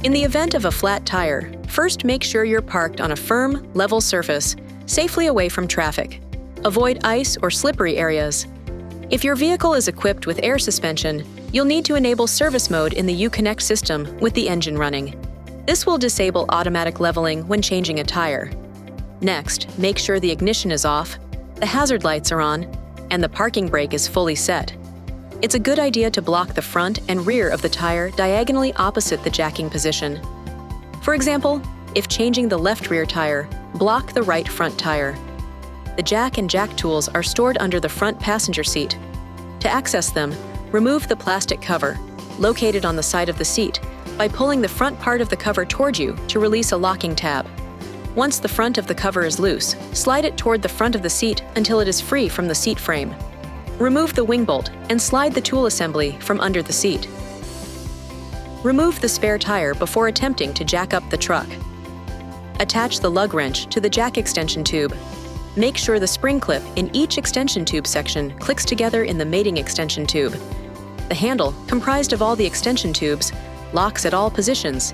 In the event of a flat tire, first make sure you're parked on a firm, level surface, safely away from traffic. Avoid ice or slippery areas. If your vehicle is equipped with air suspension, you'll need to enable service mode in the Uconnect system with the engine running. This will disable automatic leveling when changing a tire. Next, make sure the ignition is off, the hazard lights are on, and the parking brake is fully set. It's a good idea to block the front and rear of the tire diagonally opposite the jacking position. For example, if changing the left rear tire, block the right front tire. The jack and jack tools are stored under the front passenger seat. To access them, remove the plastic cover, located on the side of the seat, by pulling the front part of the cover toward you to release a locking tab. Once the front of the cover is loose, slide it toward the front of the seat until it is free from the seat frame. Remove the wing bolt and slide the tool assembly from under the seat. Remove the spare tire before attempting to jack up the truck. Attach the lug wrench to the jack extension tube. Make sure the spring clip in each extension tube section clicks together in the mating extension tube. The handle, comprised of all the extension tubes, locks at all positions,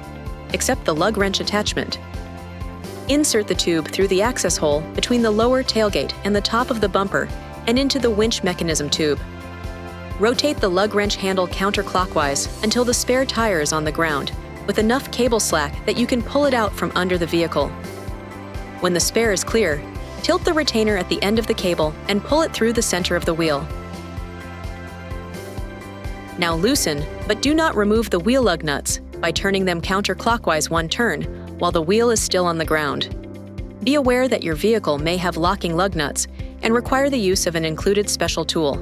except the lug wrench attachment. Insert the tube through the access hole between the lower tailgate and the top of the bumper and into the winch mechanism tube. Rotate the lug wrench handle counterclockwise until the spare tire is on the ground, with enough cable slack that you can pull it out from under the vehicle. When the spare is clear, tilt the retainer at the end of the cable and pull it through the center of the wheel. Now loosen, but do not remove the wheel lug nuts by turning them counterclockwise one turn while the wheel is still on the ground. Be aware that your vehicle may have locking lug nuts and require the use of an included special tool.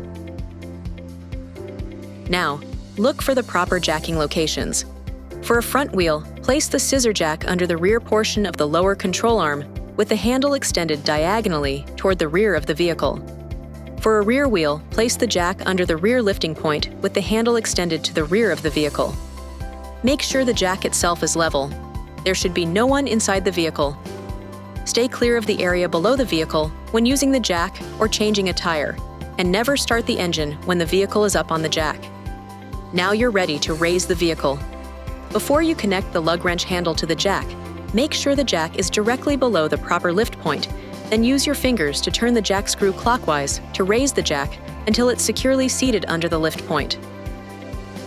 Now, look for the proper jacking locations. For a front wheel, place the scissor jack under the rear portion of the lower control arm with the handle extended diagonally toward the rear of the vehicle. For a rear wheel, place the jack under the rear lifting point with the handle extended to the rear of the vehicle. Make sure the jack itself is level. There should be no one inside the vehicle. Stay clear of the area below the vehicle when using the jack or changing a tire, and never start the engine when the vehicle is up on the jack. Now you're ready to raise the vehicle. Before you connect the lug wrench handle to the jack, make sure the jack is directly below the proper lift point, then use your fingers to turn the jack screw clockwise to raise the jack until it's securely seated under the lift point.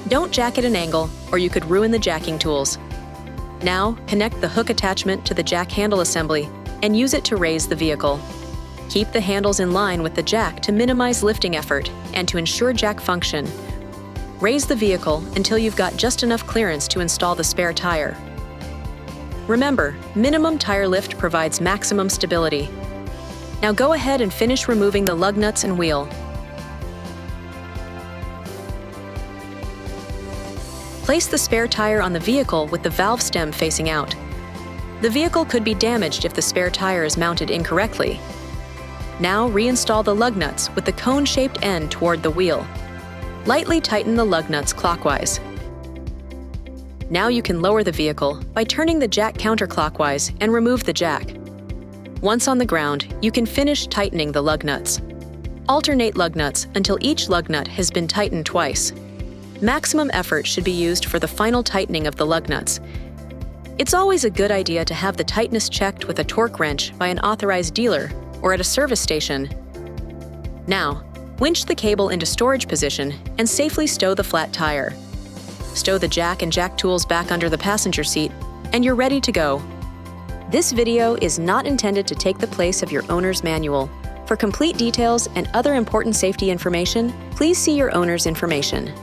Don't jack at an angle, or you could ruin the jacking tools. Now, connect the hook attachment to the jack handle assembly and use it to raise the vehicle. Keep the handles in line with the jack to minimize lifting effort and to ensure jack function. Raise the vehicle until you've got just enough clearance to install the spare tire. Remember, minimum tire lift provides maximum stability. Now go ahead and finish removing the lug nuts and wheel. Place the spare tire on the vehicle with the valve stem facing out. The vehicle could be damaged if the spare tire is mounted incorrectly. Now reinstall the lug nuts with the cone-shaped end toward the wheel. Lightly tighten the lug nuts clockwise. Now you can lower the vehicle by turning the jack counterclockwise and remove the jack. Once on the ground, you can finish tightening the lug nuts. Alternate lug nuts until each lug nut has been tightened twice. Maximum effort should be used for the final tightening of the lug nuts. It's always a good idea to have the tightness checked with a torque wrench by an authorized dealer or at a service station. Now, winch the cable into storage position and safely stow the flat tire. Stow the jack and jack tools back under the passenger seat, and you're ready to go. This video is not intended to take the place of your owner's manual. For complete details and other important safety information, please see your owner's information.